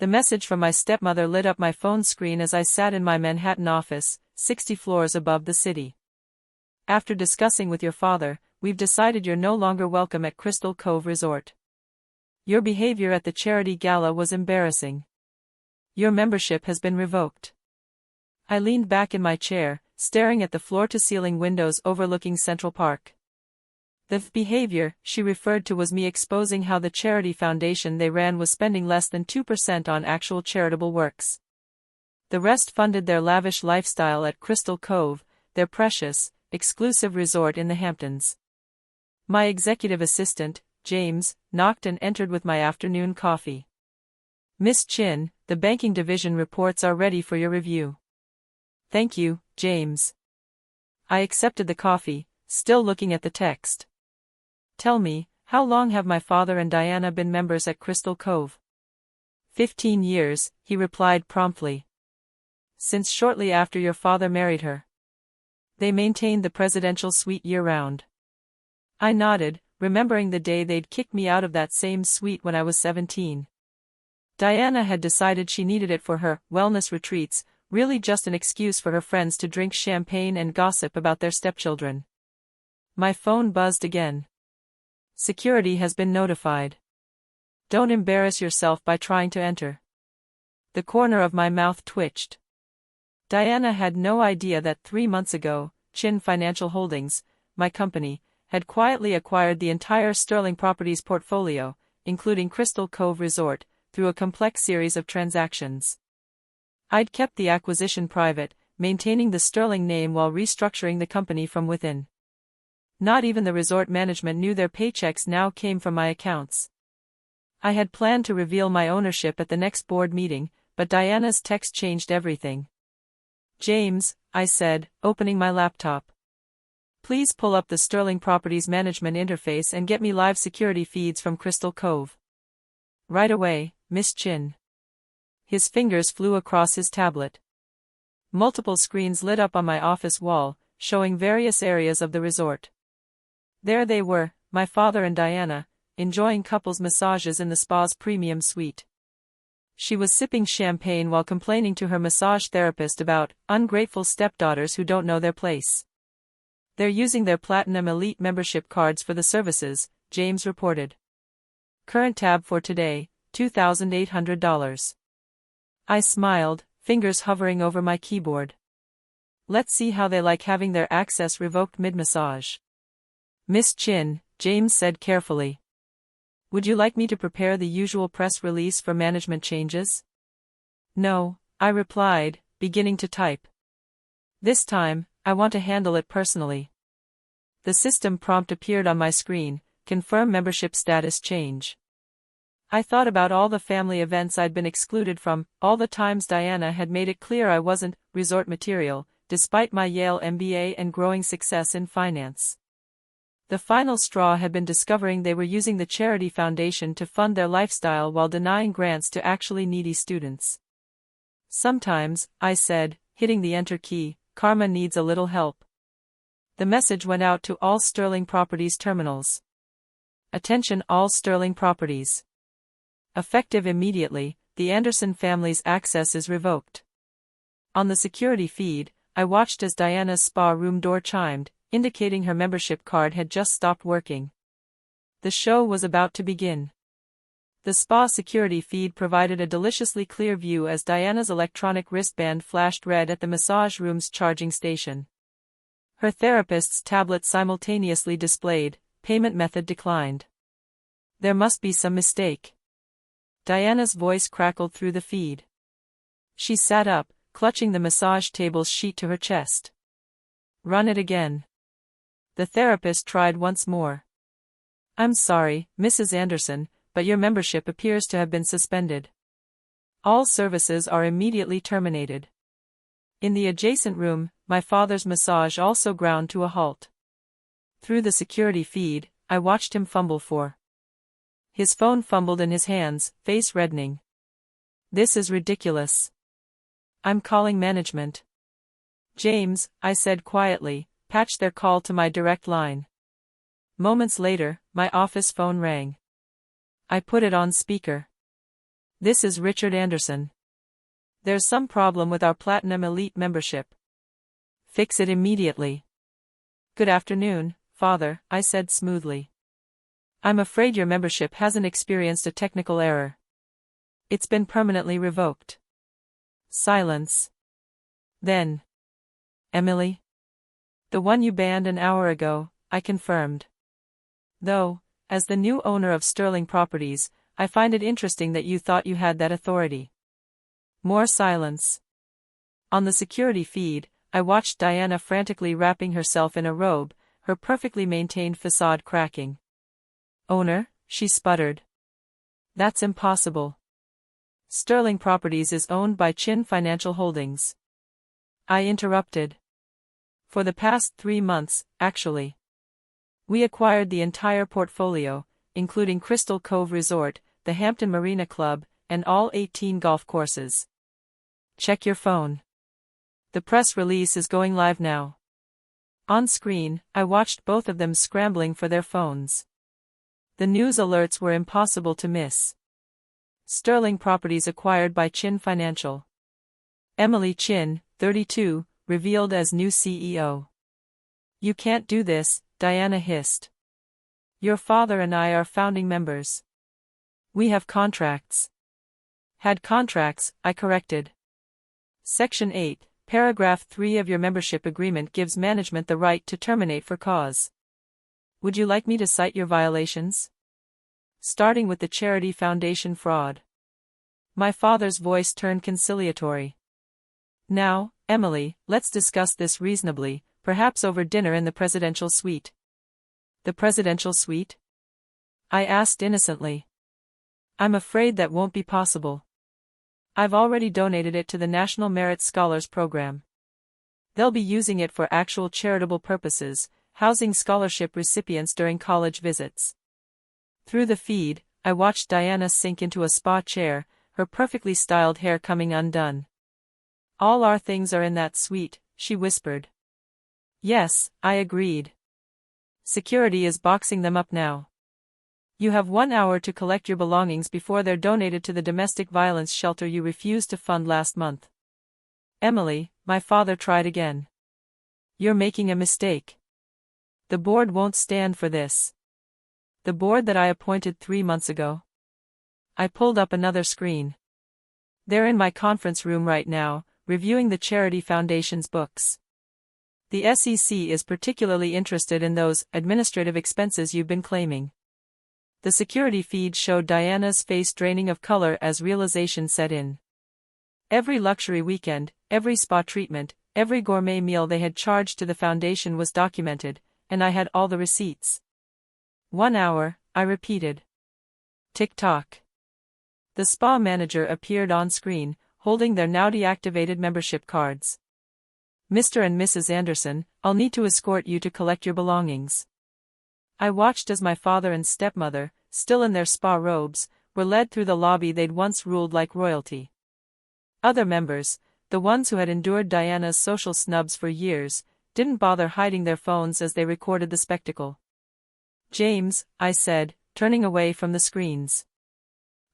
The message from my stepmother lit up my phone screen as I sat in my Manhattan office, 60 floors above the city. After discussing with your father, we've decided you're no longer welcome at Crystal Cove Resort. Your behavior at the charity gala was embarrassing. Your membership has been revoked. I leaned back in my chair, staring at the floor-to-ceiling windows overlooking Central Park. The behavior she referred to was me exposing how the charity foundation they ran was spending less than 2% on actual charitable works. The rest funded their lavish lifestyle at Crystal Cove, their precious, exclusive resort in the Hamptons. My executive assistant, James, knocked and entered with my afternoon coffee. Miss Chin, the banking division reports are ready for your review. Thank you, James. I accepted the coffee, still looking at the text. Tell me, how long have my father and Diana been members at Crystal Cove? 15 years, he replied promptly. Since shortly after your father married her. They maintained the presidential suite year-round. I nodded, remembering the day they'd kicked me out of that same suite when I was 17. Diana had decided she needed it for her wellness retreats, really just an excuse for her friends to drink champagne and gossip about their stepchildren. My phone buzzed again. Security has been notified. Don't embarrass yourself by trying to enter. The corner of my mouth twitched. Diana had no idea that 3 months ago, Chin Financial Holdings, my company, had quietly acquired the entire Sterling Properties portfolio, including Crystal Cove Resort, through a complex series of transactions. I'd kept the acquisition private, maintaining the Sterling name while restructuring the company from within. Not even the resort management knew their paychecks now came from my accounts. I had planned to reveal my ownership at the next board meeting, but Diana's text changed everything. James, I said, opening my laptop. Please pull up the Sterling Properties Management interface and get me live security feeds from Crystal Cove. Right away, Miss Chin. His fingers flew across his tablet. Multiple screens lit up on my office wall, showing various areas of the resort. There they were, my father and Diana, enjoying couples massages in the spa's premium suite. She was sipping champagne while complaining to her massage therapist about ungrateful stepdaughters who don't know their place. They're using their Platinum Elite membership cards for the services, James reported. Current tab for today, $2,800. I smiled, fingers hovering over my keyboard. Let's see how they like having their access revoked mid-massage. Miss Chin, James said carefully. Would you like me to prepare the usual press release for management changes? No, I replied, beginning to type. This time, I want to handle it personally. The system prompt appeared on my screen, confirm membership status change. I thought about all the family events I'd been excluded from, all the times Diana had made it clear I wasn't resort material, despite my Yale MBA and growing success in finance. The final straw had been discovering they were using the charity foundation to fund their lifestyle while denying grants to actually needy students. Sometimes, I said, hitting the enter key, karma needs a little help. The message went out to all Sterling Properties terminals. Attention all Sterling Properties. Effective immediately, the Anderson family's access is revoked. On the security feed, I watched as Diana's spa room door chimed, indicating her membership card had just stopped working. The show was about to begin. The spa security feed provided a deliciously clear view as Diana's electronic wristband flashed red at the massage room's charging station. Her therapist's tablet simultaneously displayed, payment method declined. There must be some mistake. Diana's voice crackled through the feed. She sat up, clutching the massage table's sheet to her chest. Run it again. The therapist tried once more. I'm sorry, Mrs. Anderson, but your membership appears to have been suspended. All services are immediately terminated. In the adjacent room, my father's massage also ground to a halt. Through the security feed, I watched him fumble for. His phone fumbled in his hands, face reddening. This is ridiculous. I'm calling management. James, I said quietly, patch their call to my direct line. Moments later, my office phone rang. I put it on speaker. This is Richard Anderson. There's some problem with our Platinum Elite membership. Fix it immediately. Good afternoon, Father, I said smoothly. I'm afraid your membership hasn't experienced a technical error. It's been permanently revoked. Silence. Then. Emily? The one you banned an hour ago, I confirmed. Though, as the new owner of Sterling Properties, I find it interesting that you thought you had that authority. More silence. On the security feed, I watched Diana frantically wrapping herself in a robe, her perfectly maintained facade cracking. Owner, she sputtered. That's impossible. Sterling Properties is owned by Chin Financial Holdings. I interrupted. For the past 3 months, actually. We acquired the entire portfolio, including Crystal Cove Resort, the Hampton Marina Club, and all 18 golf courses. Check your phone. The press release is going live now. On screen, I watched both of them scrambling for their phones. The news alerts were impossible to miss. Sterling Properties acquired by Chin Financial. Emily Chin, 32, revealed as new CEO. You can't do this, Diana hissed. Your father and I are founding members. We have contracts. Had contracts, I corrected. Section 8, Paragraph 3 of your membership agreement gives management the right to terminate for cause. Would you like me to cite your violations? Starting with the Charity Foundation fraud. My father's voice turned conciliatory. Now, Emily, let's discuss this reasonably, perhaps over dinner in the presidential suite. The presidential suite? I asked innocently. I'm afraid that won't be possible. I've already donated it to the National Merit Scholars Program. They'll be using it for actual charitable purposes, housing scholarship recipients during college visits. Through the feed, I watched Diana sink into a spa chair, her perfectly styled hair coming undone. All our things are in that suite, she whispered. Yes, I agreed. Security is boxing them up now. You have 1 hour to collect your belongings before they're donated to the domestic violence shelter you refused to fund last month. Emily, my father tried again. You're making a mistake. The board won't stand for this. The board that I appointed 3 months ago. I pulled up another screen. They're in my conference room right now, reviewing the Charity Foundation's books. The SEC is particularly interested in those administrative expenses you've been claiming. The security feed showed Diana's face draining of color as realization set in. Every luxury weekend, every spa treatment, every gourmet meal they had charged to the foundation was documented, and I had all the receipts. 1 hour, I repeated. Tick-tock. The spa manager appeared on screen, holding their now deactivated membership cards. Mr. and Mrs. Anderson, I'll need to escort you to collect your belongings. I watched as my father and stepmother, still in their spa robes, were led through the lobby they'd once ruled like royalty. Other members, the ones who had endured Diana's social snubs for years, didn't bother hiding their phones as they recorded the spectacle. James, I said, turning away from the screens.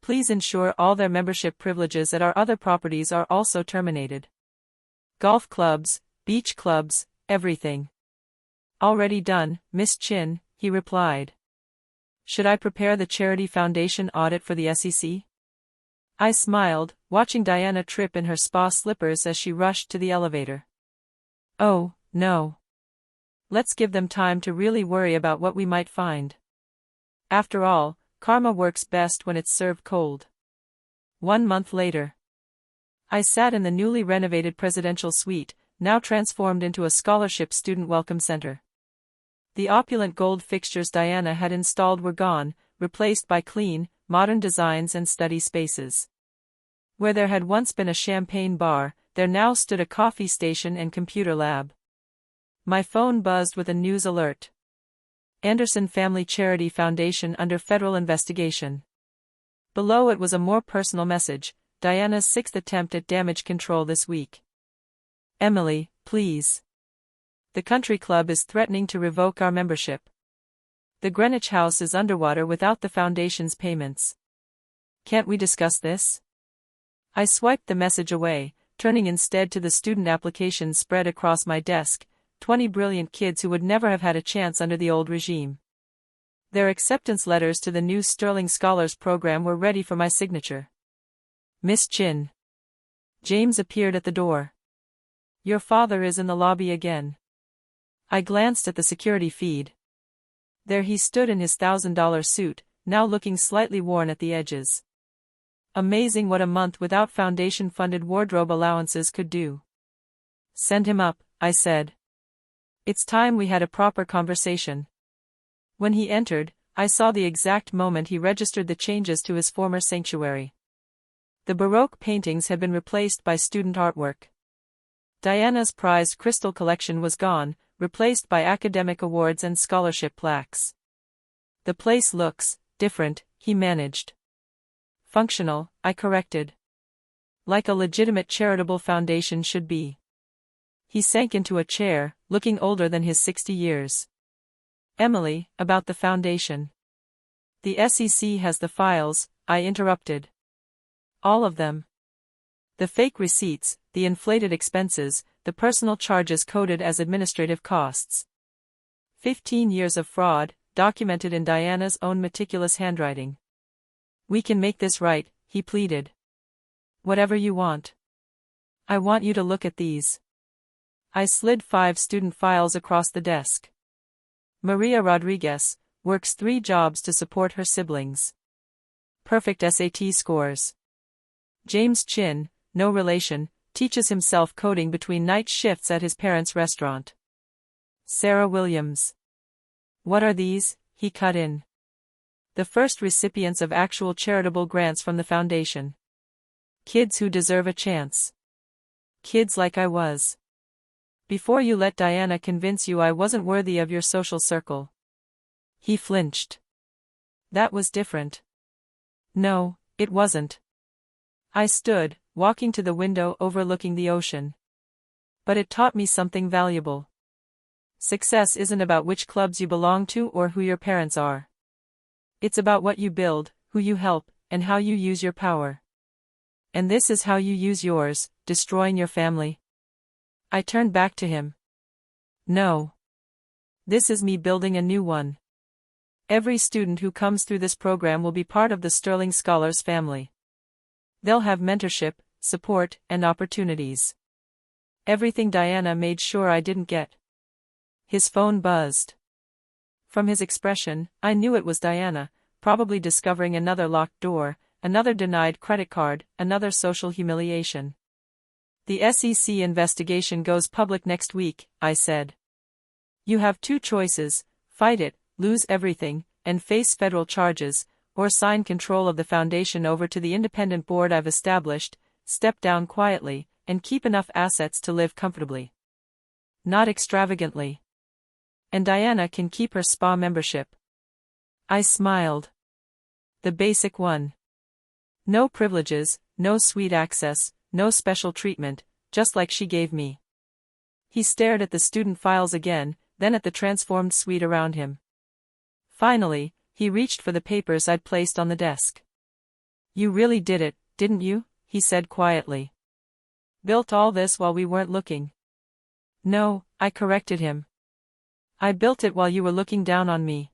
Please ensure all their membership privileges at our other properties are also terminated. Golf clubs, beach clubs, everything. Already done, Miss Chin, he replied. Should I prepare the Charity Foundation audit for the SEC? I smiled, watching Diana trip in her spa slippers as she rushed to the elevator. Oh, no. Let's give them time to really worry about what we might find. After all, karma works best when it's served cold. 1 month later. I sat in the newly renovated presidential suite, now transformed into a scholarship student welcome center. The opulent gold fixtures Diana had installed were gone, replaced by clean, modern designs and study spaces. Where there had once been a champagne bar, there now stood a coffee station and computer lab. My phone buzzed with a news alert. Anderson Family Charity Foundation under federal investigation. Below it was a more personal message, Diana's 6th attempt at damage control this week. Emily, please. The country club is threatening to revoke our membership. The Greenwich House is underwater without the foundation's payments. Can't we discuss this? I swiped the message away, turning instead to the student applications spread across my desk, 20 brilliant kids who would never have had a chance under the old regime. Their acceptance letters to the new Sterling Scholars Program were ready for my signature. Miss Chin. James appeared at the door. Your father is in the lobby again. I glanced at the security feed. There he stood in his $1,000 suit, now looking slightly worn at the edges. Amazing what a month without foundation-funded wardrobe allowances could do. Send him up, I said. It's time we had a proper conversation. When he entered, I saw the exact moment he registered the changes to his former sanctuary. The Baroque paintings had been replaced by student artwork. Diana's prized crystal collection was gone, replaced by academic awards and scholarship plaques. The place looks different, he managed. Functional, I corrected. Like a legitimate charitable foundation should be. He sank into a chair, looking older than his 60 years. Emily, about the foundation. The SEC has the files, I interrupted. All of them. The fake receipts, the inflated expenses, the personal charges coded as administrative costs. 15 years of fraud, documented in Diana's own meticulous handwriting. We can make this right, he pleaded. Whatever you want. I want you to look at these. I slid 5 student files across the desk. Maria Rodriguez works 3 jobs to support her siblings. Perfect SAT scores. James Chin, no relation, teaches himself coding between night shifts at his parents' restaurant. Sarah Williams. What are these? He cut in. The first recipients of actual charitable grants from the foundation. Kids who deserve a chance. Kids like I was. Before you let Diana convince you I wasn't worthy of your social circle. He flinched. That was different. No, it wasn't. I stood, walking to the window overlooking the ocean. But it taught me something valuable. Success isn't about which clubs you belong to or who your parents are. It's about what you build, who you help, and how you use your power. And this is how you use yours, destroying your family. I turned back to him. No. This is me building a new one. Every student who comes through this program will be part of the Sterling Scholars family. They'll have mentorship, support, and opportunities. Everything Diana made sure I didn't get. His phone buzzed. From his expression, I knew it was Diana, probably discovering another locked door, another denied credit card, another social humiliation. The SEC investigation goes public next week, I said. You have 2 choices: fight it, lose everything, and face federal charges, or sign control of the foundation over to the independent board I've established, step down quietly, and keep enough assets to live comfortably. Not extravagantly. And Diana can keep her spa membership. I smiled. The basic one. No privileges, no suite access, no special treatment, just like she gave me. He stared at the student files again, then at the transformed suite around him. Finally, he reached for the papers I'd placed on the desk. You really did it, didn't you? He said quietly. Built all this while we weren't looking. No, I corrected him. I built it while you were looking down on me.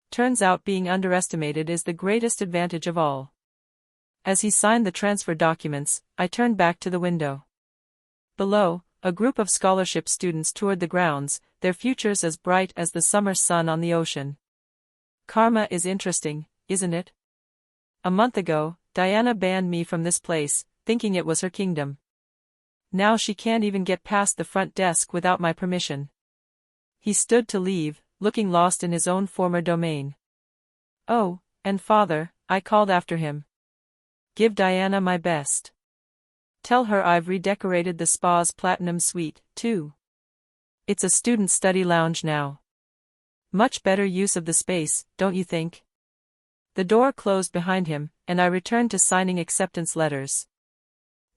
Turns out being underestimated is the greatest advantage of all. As he signed the transfer documents, I turned back to the window. Below, a group of scholarship students toured the grounds, their futures as bright as the summer sun on the ocean. Karma is interesting, isn't it? A month ago, Diana banned me from this place, thinking it was her kingdom. Now she can't even get past the front desk without my permission. He stood to leave, looking lost in his own former domain. Oh, and father, I called after him. Give Diana my best. Tell her I've redecorated the spa's platinum suite, too. It's a student study lounge now. Much better use of the space, don't you think? The door closed behind him, and I returned to signing acceptance letters.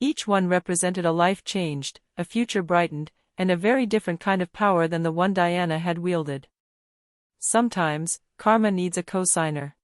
Each one represented a life changed, a future brightened, and a very different kind of power than the one Diana had wielded. Sometimes, karma needs a co-signer.